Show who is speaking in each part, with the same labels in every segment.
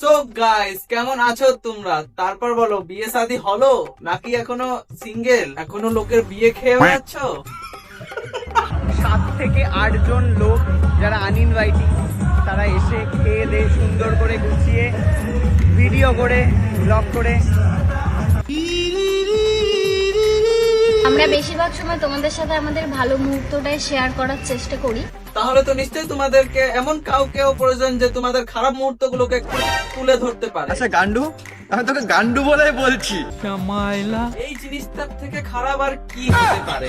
Speaker 1: So guys, কেমন আছো তোমরা? তারপর বলো, বিয়ে শাদী হলো নাকি এখনো সিঙ্গেল? এখনো লোকের বিয়ে খেয়ে যাচ্ছ?
Speaker 2: 7 থেকে 8 জন লোক যারা আনইনভাইটিং, তারা এসে খেয়ে দিয়ে সুন্দর করে গুছিয়ে ভিডিও করে ব্লগ করে।
Speaker 3: আমরা বেশিরভাগ সময় তোমাদের সাথে আমাদের ভালো মুহূর্তটাই শেয়ার করার চেষ্টা করি।
Speaker 1: তাহলে তো নিশ্চয়ই তোমাদেরকে এমন কাউকেও প্রয়োজন যে তোমাদের খারাপ মুহূর্তগুলোকে একটু তুলে ধরতে পারে।
Speaker 4: আচ্ছা গান্ডু, আমি তোকে গান্ডু বলে বলছি।
Speaker 1: এই জিনিসটার থেকে খারাপ আর কি হতে পারে?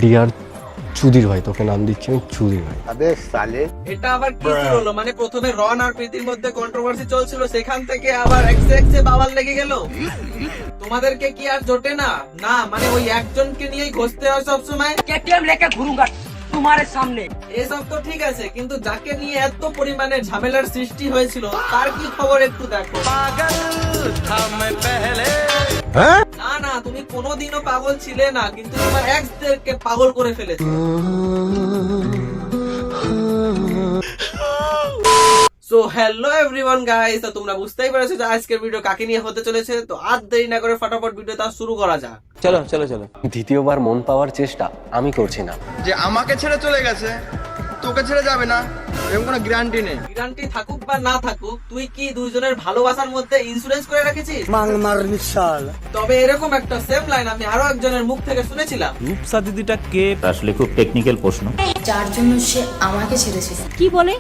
Speaker 5: ডিয়ার চুদির ভাই, তোকে নাম দিচ্ছি আমি চুদির ভাই।
Speaker 1: এটা আবার কি হলো? মানে প্রথমে রন আর প্রীতির মধ্যে কন্ট্রোভার্সি চলছিল, সেখান থেকে আবার এক্সে বাওয়াল লেগে গেল। তোমাদেরকে কি আর জোটে না? না মানে ওই একজনকে নিয়েই ঘষতে হয় সবসময়।
Speaker 2: কেটিএম লেকে ঘুরুঙ্গা তোমার সামনে।
Speaker 1: এসব তো ঠিক আছে, কিন্তু যাকে নিয়ে এত পরিমাণে ঝামেলার সৃষ্টি হয়েছিল তার কি খবর একটু দেখো। না না, তুমি কোনোদিনও পাগল ছিলে না, কিন্তু তোমার এক্সদেরকে পাগল করে ফেলেছো। সো হ্যালো এভরিওয়ান গাইস, তো তোমরা বুঝতেই পেরেছো যে আজকের ভিডিও কাকে নিয়ে হতে চলেছে। তো আর দেরি না করে ফটাফট ভিডিওটা শুরু করা যাক।
Speaker 4: চলো চলো চলো।
Speaker 5: দ্বিতীয়বার মন পাওয়ার চেষ্টা আমি করছি না।
Speaker 4: যে আমাকে ছেড়ে চলে গেছে, তোকে ছেড়ে যাবে না এরকম কোনো গ্যারান্টি নেই।
Speaker 1: গ্যারান্টি থাকুক বা না থাকুক, তুই কি দুইজনের ভালোবাসার মধ্যে ইন্স্যুরেন্স করে রেখেছিস? তবে এরকম একটা সেম লাইন আমি আরো একজনের মুখ থেকে শুনেছিলাম।
Speaker 6: রূপসা দিদিটা কে?
Speaker 7: আসলে খুব টেকনিক্যাল প্রশ্ন।
Speaker 8: যার জন্য সে আমাকে ছেড়েছে,
Speaker 3: কি বলে?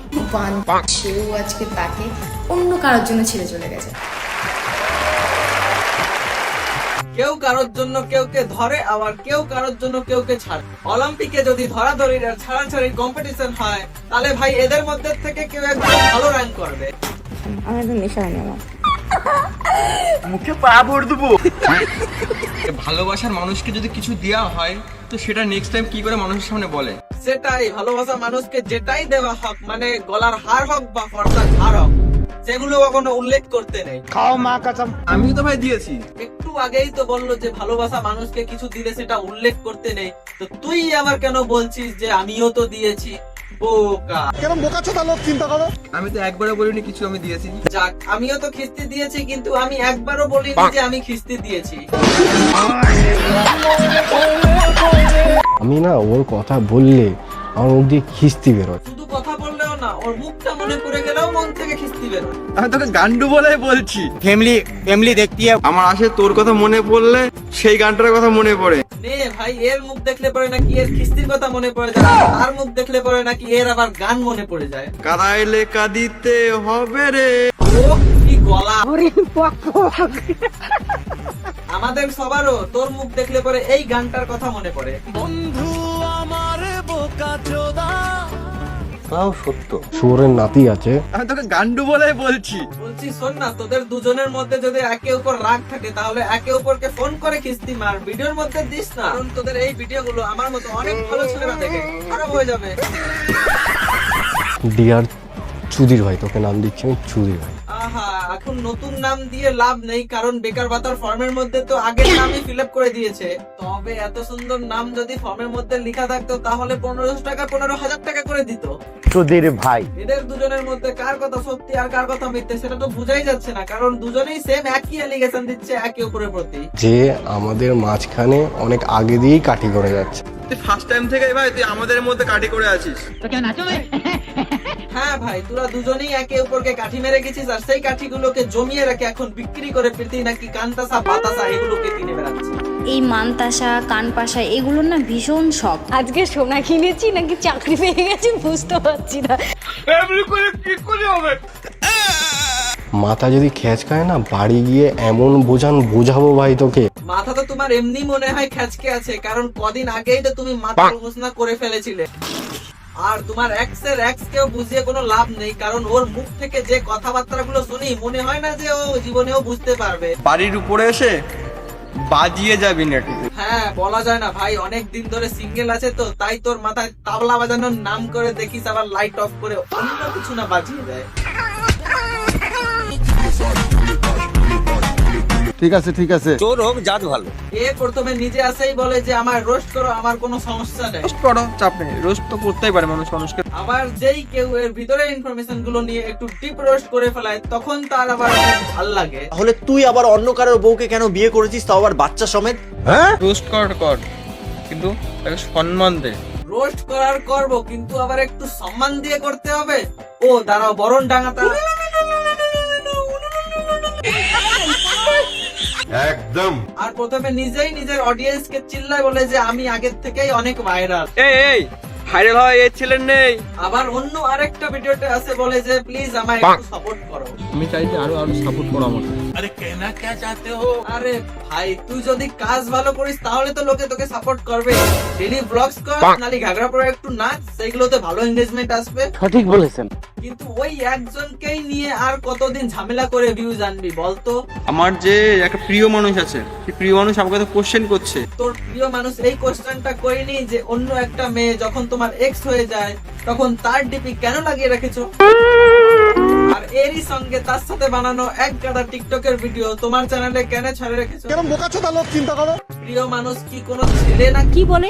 Speaker 8: সেও আজকে তাকে অন্য কারোর জন্য ছেড়ে চলে গেছে।
Speaker 1: কেউ কারোর জন্য কেউকে ধরে, আবার কেউ কারোর জন্য কেউকে ছাড়ে। অলিম্পিকে যদি ধরাধরির আর ছাড়াছাড়ির কম্পিটিশন হয়, তাহলে ভাই এদের মধ্যে থেকে কেউ একজন ভালো র্যাঙ্ক করবে।
Speaker 3: আমার তো নেশা হয়নি আমার।
Speaker 4: মুখে পা ভর দেবো। ভালোবাসার মানুষকে যদি কিছু দেওয়া হয় তো সেটা নেক্সট টাইম কি করে মানুষের সামনে বলে।
Speaker 1: সেটাই, ভালোবাসা মানুষকে যেটাই দেওয়া হোক, মানে গলার হার হোক বা ফর্সার হার হোক, সেগুলো কখনো উল্লেখ করতে নেই।
Speaker 2: খাও মা কাসম।
Speaker 4: আমি তো ভাই দিয়েছি।
Speaker 1: একটু আগেই তো বললো যে ভালোবাসা মানুষকে কিছু দিলে সেটা উল্লেখ করতে নেই। তো তুই আবার কেন বলছিস যে আমিও তো দিয়েছি? বোকা।
Speaker 4: আমি তো একবারও বলিনি কিছু আমি দিয়েছি।
Speaker 1: যাক, আমিও তো খিস্তি দিয়েছি, কিন্তু আমি একবারও বলিনি যে আমি খিস্তি দিয়েছি।
Speaker 5: আমি না ওর কথা বললে আমার মুখ দিয়ে খিস্তি বেরোয়।
Speaker 1: শুধু কথা বললেও না, ওর মুখটা মনে পড়ে গেলেও মন থেকে খিস্তি বেরোয়।
Speaker 4: আমি তোকে গান্ডু বলে বলছি।
Speaker 2: ফ্যামিলি দেখতে
Speaker 4: আমার আসে তোর কথা মনে পড়লে সেই গানটার কথা মনে পড়ে।
Speaker 1: নে ভাই, এর মুখ দেখলে পরে নাকি এর খিস্তির কথা মনে পড়ে যায়, আর মুখ দেখলে পরে নাকি এর আবার গান মনে পড়ে যায়।
Speaker 4: কাদাইলে কাঁদিতে হবে রে।
Speaker 1: ও কি গলা! আমাদের সবারও তোর মুখ দেখলে পরে এই গানটার কথা মনে পড়ে।
Speaker 5: তাও সত্য, শুয়োরের নাতি আছে।
Speaker 4: আমি তোকে গান্ডু বলে বলছি।
Speaker 1: বলছি শোন না, তোদের দুজনের মধ্যে যদি একে উপর রাগ থাকে তাহলে একে উপরকে ফোন করে খিস্তি মার, ভিডিওর মধ্যে দিস না। কারণ তোদের এই ভিডিওগুলো আমার মতো অনেক ভালো ছেলেরা দেখে খারাপ হয়ে যাবে।
Speaker 5: ডিয়ার চুদির ভাই, তোকে নাম দিচ্ছি আমি চুদির ভাই।
Speaker 1: আহা, এখন নতুন নাম দিয়ে লাভ নেই, কারণ বেকার ভাতার ফর্মের মধ্যে তো আগের নামই ফিল আপ করে দিয়েছে। তবে এত সুন্দর নাম যদি ফর্মের মধ্যে লেখা থাকতো তাহলে 1500 টাকা 15,000 টাকা করে দিত।
Speaker 2: সুধীর ভাই,
Speaker 1: এদের দুজনের মধ্যে কার কথা সত্যি আর কার কথা মিথ্যে সেটা তো বোঝাই যাচ্ছে না, কারণ দুজনেই সেম একই অ্যালিগেশন দিচ্ছে একে অপরের প্রতি।
Speaker 5: যে আমাদের মাঝখানে অনেক আগে দিয়েই কাঠি করে যাচ্ছে।
Speaker 4: তুই ফার্স্ট টাইম থেকে ভাই তুই আমাদের মধ্যে কাটি করে আছিস।
Speaker 1: হ্যাঁ ভাই, তোরা দুজনেই একে অপরকে কাঠি মেরে গেছিস, আর সেই কাঠিগুলোকে জমিয়ে রেখে এখন বিক্রি করে প্রীতি নাকি কান্তাসা বাতাসা এগুলোকে কিনে বেড়াচ্ছে।
Speaker 3: এই মানতাসা কানপাসা এগুলোর না ভীষণ শখ। আজকে সোনা কিনেছি নাকি চাকরি পেয়ে গেছি বুঝতে পারছি না।
Speaker 5: মাথা যদি খেঁচ খায় না, বাড়ি গিয়ে এমন বোঝাবো ভাই তোকে।
Speaker 1: মাথা তো তোমার এমনি মনে হয় খেচকে আছে, কারণ কদিন আগেই তো তুমি মাথা ঘোষণা করে ফেলেছিলে। আর তোমার এক্সের এক্স কেও বুঝিয়ে কোনো লাভ নেই, কারণ ওর মুখ থেকে যে কথাবার্তা গুলো শুনি মনে হয় না যে ও জীবনেও বুঝতে পারবে।
Speaker 4: বাড়ির উপরে এসে বাজিয়ে যাবি না।
Speaker 1: হ্যাঁ, বলা যায় না ভাই, অনেক দিন ধরে সিঙ্গেল আছে তো তাই তোর মাথায় তাবলা বাজানোর নাম করে দেখিস আবার লাইট অফ করে অন্য কিছু না বাজিয়ে দেয়।
Speaker 4: ঠিক আছে ঠিক আছে।
Speaker 6: চোর হোক জাত ভালো।
Speaker 1: এ প্রথমে নিজে আসেই বলে যে আমার রোস্ট করো, আমার কোনো সমস্যা নেই।
Speaker 4: রোস্ট করো, চাপ নেই, রোস্ট তো করতেই পারে মানুষ মানুষকে।
Speaker 1: আবার যেই কেউ এর ভিতরে ইনফরমেশন গুলো নিয়ে একটু ডিপ রোস্ট করে ফেলায় তখন তার আবার অনেক ভাল লাগে।
Speaker 6: তাহলে তুই আবার অন্য কারোর বউকে কেন বিয়ে করেছিস, তাও আবার বাচ্চা সমেত?
Speaker 4: রোস্ট কর কিন্তু তাকে সম্মান দে।
Speaker 1: রোস্ট করার করব, কিন্তু আবার একটু সম্মান দিয়ে করতে হবে। ও দাঁড়াও, বরণ ডাঙাতা।
Speaker 7: একদম।
Speaker 1: আর প্রথমে নিজেই নিজের অডিয়েন্স কে চিল্লায় বলে যে আমি আগের থেকেই অনেক ভাইরাল।
Speaker 4: এই ভাইরাল হয় এই ছেলের নেই।
Speaker 1: আবার অন্য আরেকটা ভিডিওতে আছে বলে যে প্লিজ আমায় একটু সাপোর্ট করো।
Speaker 4: আমি চাইছি আরো সাপোর্ট করো আমাকে।
Speaker 1: আরে ভাই, তুই যদি কাজ ভালো করিস তাহলে তো লোকে তোকে সাপোর্ট করবে। ডেইলি ব্লগস কর, নালি ঘাগড়া পরে একটু নাচ, সেইগুলোতে ভালো এনগেজমেন্ট আসবে।
Speaker 2: সঠিক বলেছেন।
Speaker 1: কিন্তু ওই একজনকেই নিয়ে আর কতদিন ঝামেলা করে ভিউজ আনবি বলতো?
Speaker 4: আমার যে একটা প্রিয় মানুষ আছে, সেই প্রিয় মানুষ আমাকে তো কোশ্চেন করছে।
Speaker 1: তোর প্রিয় মানুষ এই কোশ্চেনটা করেনি যে অন্য একটা মেয়ে যখন তোমার এক্স হয়ে যায় তখন তার ডিপি কেন লাগিয়ে রেখেছো? আর এরই সঙ্গে তার সাথে বানানো এক গাদা টিকটকের ভিডিও তোমার চ্যানেলে কেন ছাড়ে রেখেছো?
Speaker 7: কেন বোকাচোদা লোক চিন্তা করো।
Speaker 1: প্রিয় মানুষ কি কোনো ছেলে না?
Speaker 3: কি বলে?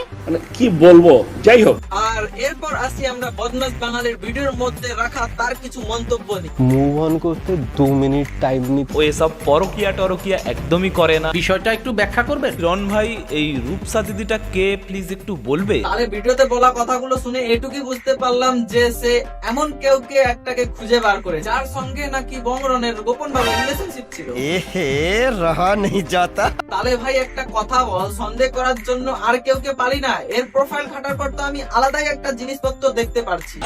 Speaker 7: কি বলবো, যাই হোক।
Speaker 1: আর এরপর আসি আমরা বদমাশ বাঙালির ভিডিওর মধ্যে রাখা তার কিছু মন্তব্য নিয়ে।
Speaker 5: মুভ অন করতে 2 মিনিট টাইম নিতে
Speaker 9: ও এসব পরকিয়া টরকিয়া একদমই করে না।
Speaker 6: বিষয়টা একটু ব্যাখ্যা করবেন?
Speaker 9: রন ভাই, এই রূপসা দিদিটা কে প্লিজ একটু বলবে?
Speaker 1: তাহলে ভিডিওতে বলা কথাগুলো শুনে এটুকুই বুঝতে পারলাম যে সে এমন কেউকে একটাকে খুঁজে বার করে যার সঙ্গে নাকি বংরনের গোপন ভাবে রিলেশনশিপ ছিল।
Speaker 6: এহে রহা নেই যাতা।
Speaker 1: তাহলে ভাই একটা কথা বল, সন্দেহ করার জন্য আর কেউকে পারি না? এর প্রোফাইল ঘাটার পর তো আমি আলাদাই একটা জিনিসপত্র দেখতে পারছি।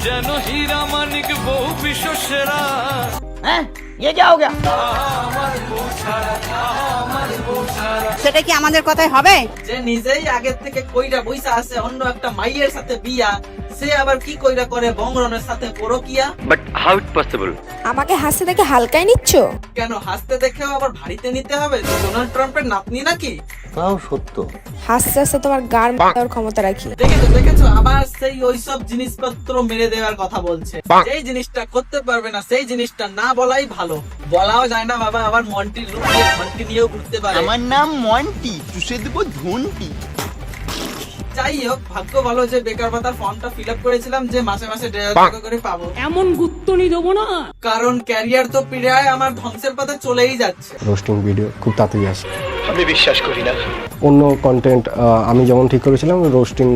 Speaker 9: যেন হীরা মানিক বউ বিশ্ব সেরা।
Speaker 2: হ্যাঁ, ये क्या हो गया?
Speaker 10: সেটা কি আমাদের কথাই হবে?
Speaker 1: যে নিজেই আগের থেকে কইরা বইসা আছে অন্য একটা মাইয়ের সাথে বিয়া, সে আবার কি কইরা করে বংরনের সাথে পরকিয়া?
Speaker 10: আমাকে হাসতে দেখে হালকায় নিচ্ছ?
Speaker 1: কেন হাসতে দেখেও আবার ভারীতে নিতে হবে? তুই ডোনাল্ড ট্রাম্পের নাতনি নাকি?
Speaker 5: তাও সত্য।
Speaker 10: হাসতে হাসতে তোমার গার মারার ক্ষমতা রাখি।
Speaker 1: দেখেছো আবার সেই ওইসব জিনিসপত্র মেরে দেওয়ার কথা বলছে। যেই জিনিসটা করতে পারবে না সেই জিনিসটা না বলাই ভালো। বলাও যায় না বাবা, আবার মন্টির রূপ নিয়ে মন্টি নিয়েও ঘুরতে পারে।
Speaker 6: আমার নাম মন্টি, চুষে দেবো ধুনটি।
Speaker 1: যাই হোক, ভাগ্য ভালো যে বেকার ভাতার ফর্মটা ফিল আপ করেছিলাম যে মাসে মাসে 1,500 টাকা করে পাবো।
Speaker 3: এমন গুত্তনি দেবো না।
Speaker 1: কারণ ক্যারিয়ার তো প্রায় আমার ধ্বংসের পথে চলেই যাচ্ছে।
Speaker 5: রোস্টিং ভিডিও খুব তাড়াতাড়ি আসে।
Speaker 7: আমি বিশ্বাস করি না।
Speaker 5: অন্য কন্টেন্ট আমি যেমন ঠিক করেছিলাম, রোস্টিং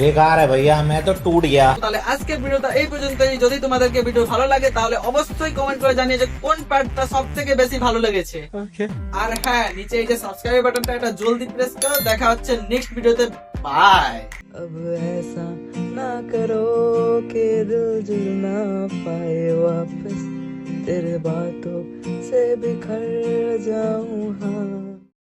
Speaker 6: বেকার ভাইয়া, मैं तो टूट गया।
Speaker 1: তাহলে আজকের ভিডিওটা এই পর্যন্তই। যদি তোমাদেরকে ভিডিও ভালো লাগে তাহলে অবশ্যই কমেন্ট করে জানিয়ে যে কোন পার্টটা সব থেকে বেশি ভালো লেগেছে। আর হ্যাঁ, নিচে এই যে সাবস্ক্রাইব বাটনটা এটা জলদি প্রেস করো। দেখা হচ্ছে নেক্সট ভিডিওতে। বাই। अब ऐसा ना करो कि दिल जुड़ ना पाए वापस, तेरे बातों से बिखर जाऊं। हाँ